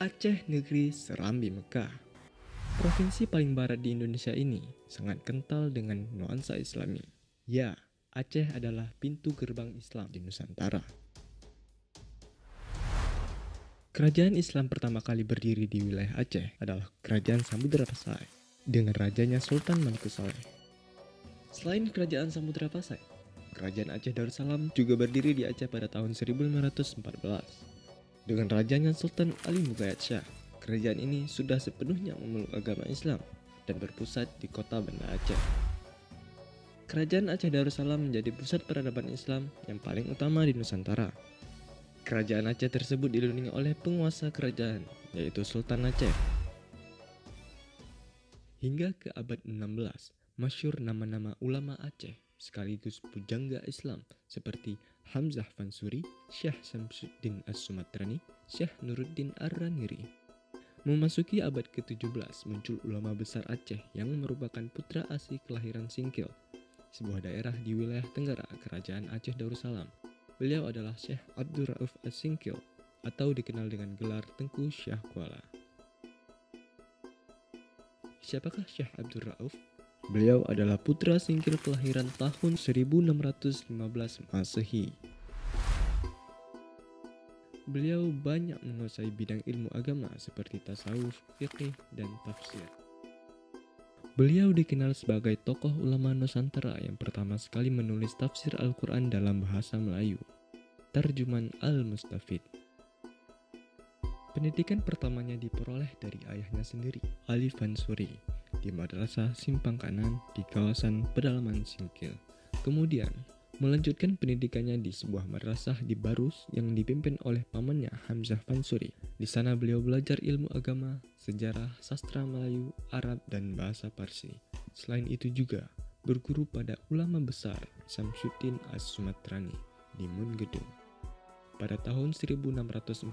Aceh Negeri Serambi Mekah. Provinsi paling barat di Indonesia ini sangat kental dengan nuansa Islami. Ya, Aceh adalah pintu gerbang Islam di Nusantara. Kerajaan Islam pertama kali berdiri di wilayah Aceh adalah Kerajaan Samudra Pasai dengan rajanya Sultan Manikusaleh. Selain Kerajaan Samudra Pasai, Kerajaan Aceh Darussalam juga berdiri di Aceh pada tahun 1514. Dengan rajanya Sultan Ali Mugayat Shah, kerajaan ini sudah sepenuhnya memeluk agama Islam dan berpusat di kota Banda Aceh. Kerajaan Aceh Darussalam menjadi pusat peradaban Islam yang paling utama di Nusantara. Kerajaan Aceh tersebut dilindungi oleh penguasa kerajaan, yaitu Sultan Aceh. Hingga ke abad 16, masyhur nama-nama ulama Aceh sekaligus pujangga Islam seperti Hamzah Fansuri, Syekh Syamsuddin As-Sumatrani, Syekh Nuruddin Ar-Raniri. Memasuki abad ke-17 muncul ulama besar Aceh yang merupakan putra asli kelahiran Singkil, sebuah daerah di wilayah tenggara Kerajaan Aceh Darussalam. Beliau adalah Syekh Abdul Rauf As-Singkil atau dikenal dengan gelar Tengku Syah Kuala. Siapakah Syekh Abdul Rauf? Beliau adalah putra Singkil kelahiran tahun 1615 Masehi. Beliau banyak menguasai bidang ilmu agama seperti tasawuf, fiqih, dan tafsir. Beliau dikenal sebagai tokoh ulama Nusantara yang pertama sekali menulis tafsir Al-Quran dalam bahasa Melayu, Tarjuman Al-Mustafid. Pendidikan pertamanya diperoleh dari ayahnya sendiri, Ali Fansuri, di Madrasah Simpang Kanan di kawasan pedalaman Singkil. Kemudian, melanjutkan pendidikannya di sebuah madrasah di Barus yang dipimpin oleh pamannya Hamzah Fansuri. Di sana beliau belajar ilmu agama, sejarah, sastra Melayu, Arab, dan bahasa Parsi. Selain itu juga berguru pada ulama besar Syamsuddin As-Sumatrani di Munggedung. Pada tahun 1643,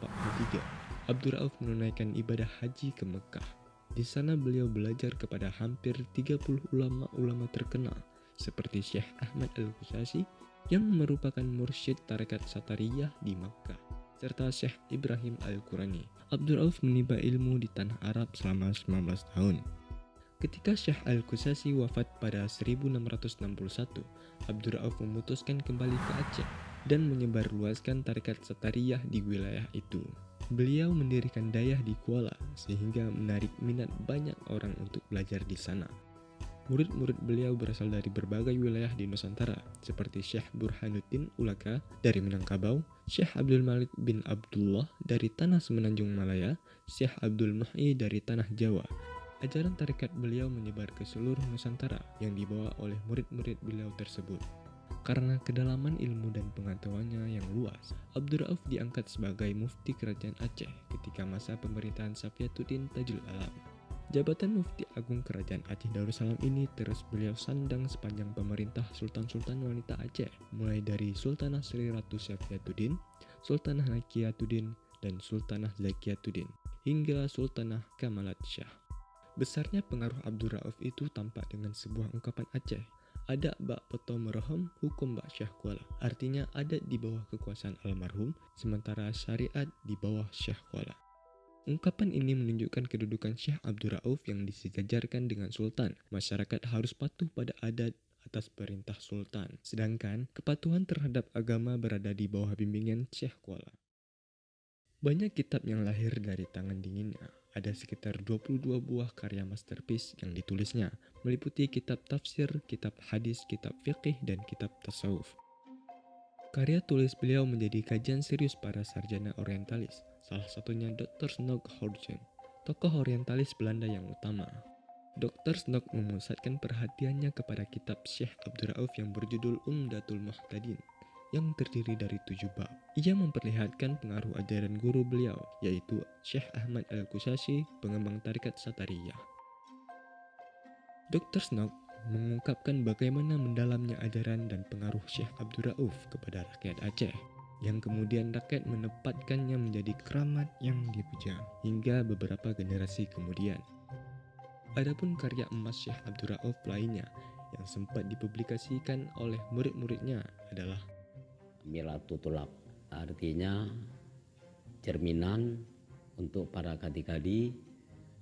Abdul Rauf menunaikan ibadah haji ke Mekah. Di sana beliau belajar kepada hampir 30 ulama-ulama terkenal seperti Syekh Ahmad Al-Ghusasi yang merupakan mursyid tarekat Satariyah di Makkah, serta Syekh Ibrahim Al-Qurani. Abdul Rauf menimba ilmu di tanah Arab selama 19 tahun. Ketika Syekh Al-Ghusasi wafat pada 1661, Abdul Rauf memutuskan kembali ke Aceh dan menyebarluaskan tarekat Satariyah di wilayah itu. Beliau mendirikan dayah di Kuala sehingga menarik minat banyak orang untuk belajar di sana. Murid-murid beliau berasal dari berbagai wilayah di Nusantara seperti Syekh Burhanuddin Ulaka dari Minangkabau, Syekh Abdul Malik bin Abdullah dari tanah Semenanjung Malaya, Syekh Abdul Muhyi dari tanah Jawa. Ajaran tarekat beliau menyebar ke seluruh Nusantara yang dibawa oleh murid-murid beliau tersebut. Karena kedalaman ilmu dan pengetahuannya yang luas, Abdul Rauf diangkat sebagai mufti kerajaan Aceh ketika masa pemerintahan Safiatuddin Tajul Alam. Jabatan Mufti Agung Kerajaan Aceh Darussalam ini terus beliau sandang sepanjang pemerintah Sultan-Sultan wanita Aceh, mulai dari Sultanah Sri Ratu Safiatuddin, Sultanah Nakiatuddin, dan Sultanah Zakiyatuddin, hingga Sultanah Kamalat Shah. Besarnya pengaruh Abdul Rauf itu tampak dengan sebuah ungkapan Aceh, ada bak peto meraham hukum bak Syah Kuala. Artinya adat di bawah kekuasaan almarhum, sementara syariat di bawah Syah Kuala. Ungkapan ini menunjukkan kedudukan Syekh Abdul Rauf yang disejajarkan dengan Sultan. Masyarakat harus patuh pada adat atas perintah Sultan, sedangkan kepatuhan terhadap agama berada di bawah bimbingan Syekh Kuala. Banyak kitab yang lahir dari tangan dinginnya. Ada sekitar 22 buah karya masterpiece yang ditulisnya, meliputi kitab tafsir, kitab hadis, kitab fiqih, dan kitab tasawuf. Karya tulis beliau menjadi kajian serius para sarjana orientalis, salah satunya Dr. Snog Horgen, tokoh orientalis Belanda yang utama. Dr. Snog memusatkan perhatiannya kepada kitab Syekh Abdul Rauf yang berjudul Umdatul Muhtadin, yang terdiri dari 7 bab. Ia memperlihatkan pengaruh ajaran guru beliau, yaitu Syekh Ahmad Al-Ghusasi, pengembang tarekat Satariyah. Dr. Snog mengungkapkan bagaimana mendalamnya ajaran dan pengaruh Syekh Abdul Rauf kepada rakyat Aceh, yang kemudian rakyat menempatkannya menjadi keramat yang dipuja hingga beberapa generasi kemudian. Adapun karya emas Syekh Abdul Rauf lainnya yang sempat dipublikasikan oleh murid-muridnya adalah Milatutulab, artinya cerminan untuk para adik-adik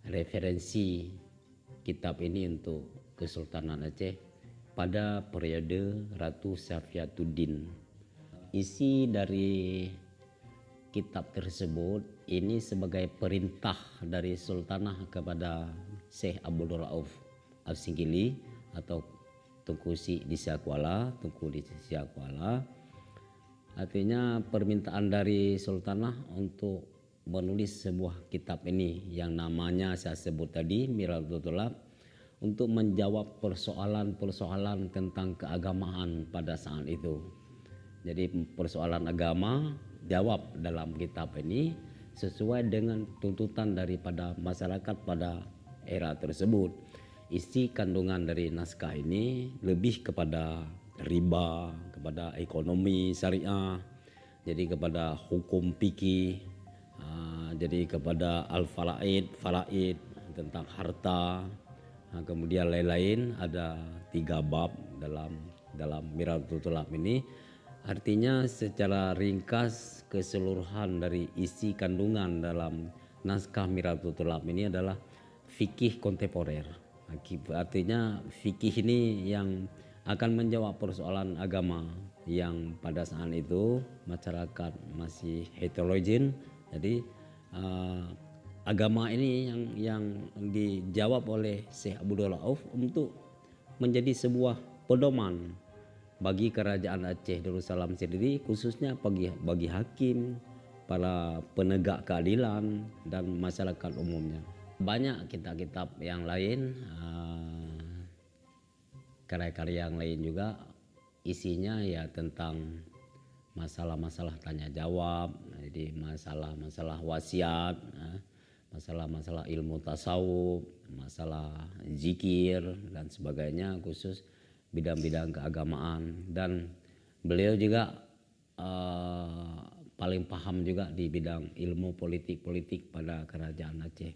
referensi kitab ini untuk Kesultanan Aceh pada periode Ratu Safiatuddin. Isi dari kitab tersebut ini sebagai perintah dari Sultanah kepada Syekh Abdul Rauf Al-Singkili atau Tunku di Siakuala. Artinya permintaan dari Sultanah untuk menulis sebuah kitab ini yang namanya saya sebut tadi Miratul Tulab, untuk menjawab persoalan-persoalan tentang keagamaan pada saat itu. Jadi persoalan agama jawab dalam kitab ini sesuai dengan tuntutan daripada masyarakat pada era tersebut. Isi kandungan dari naskah ini lebih kepada riba, kepada ekonomi syariah, jadi kepada hukum fikih, jadi kepada faraid tentang harta, kemudian lain-lain. Ada 3 bab dalam Miratul Tulab ini. Artinya secara ringkas keseluruhan dari isi kandungan dalam naskah Miratul Tulab ini adalah fikih kontemporer. Artinya fikih ini yang akan menjawab persoalan agama yang pada saat itu masyarakat masih heterogen. Jadi agama ini yang dijawab oleh Syekh Abdul Rauf untuk menjadi sebuah pedoman bagi kerajaan Aceh Darussalam sendiri, khususnya bagi hakim, para penegak keadilan dan masyarakat umumnya. Banyak kitab-kitab yang lain, karya-karya yang lain juga isinya ya tentang masalah-masalah tanya jawab, jadi masalah-masalah wasiat, masalah-masalah ilmu tasawuf, masalah zikir dan sebagainya, khusus bidang-bidang keagamaan. Dan beliau juga paling paham juga di bidang ilmu politik pada kerajaan Aceh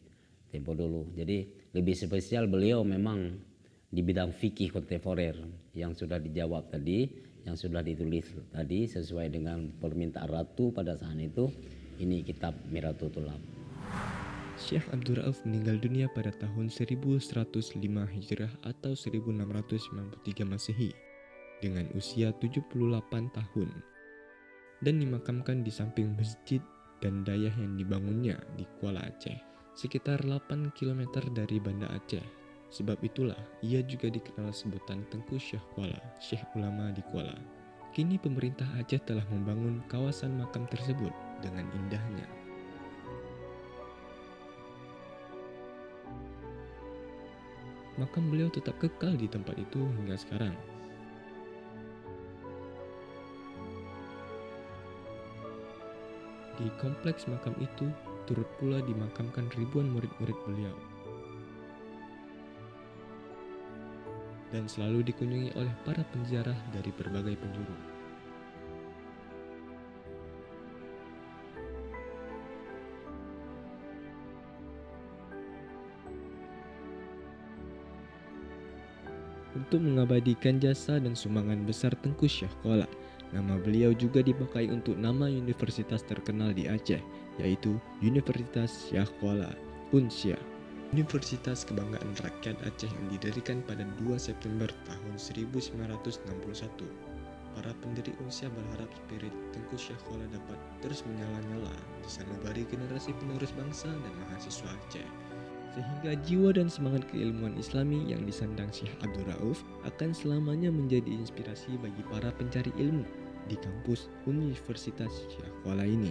tempo dulu. Jadi lebih spesial beliau memang di bidang fikih kontemporer yang sudah dijawab tadi, yang sudah ditulis tadi sesuai dengan permintaan ratu pada saat itu. Ini kitab Miratul Tulab. Syekh Abdul Rauf meninggal dunia pada tahun 1105 Hijrah atau 1693 Masehi dengan usia 78 tahun dan dimakamkan di samping masjid dan dayah yang dibangunnya di Kuala Aceh, sekitar 8 km dari Banda Aceh. Sebab itulah ia juga dikenal sebutan Tengku Syekh Kuala, Syekh Ulama di Kuala. Kini pemerintah Aceh telah membangun kawasan makam tersebut dengan indahnya. Makam beliau tetap kekal di tempat itu hingga sekarang. Di kompleks makam itu turut pula dimakamkan ribuan murid-murid beliau, dan selalu dikunjungi oleh para penziarah dari berbagai penjuru. Untuk mengabadikan jasa dan sumbangan besar Tengku Syekh Kuala, nama beliau juga dipakai untuk nama universitas terkenal di Aceh, yaitu Universitas Syekh Kuala, UNSYA. Universitas Kebanggaan Rakyat Aceh yang didirikan pada 2 September tahun 1961. Para pendiri UNSYA berharap spirit Tengku Syekh Kuala dapat terus menyala-nyala di sanubari generasi penerus bangsa dan mahasiswa Aceh, sehingga jiwa dan semangat keilmuan Islami yang disandang Syekh Abdul Rauf akan selamanya menjadi inspirasi bagi para pencari ilmu di kampus Universitas Syekh Kuala ini.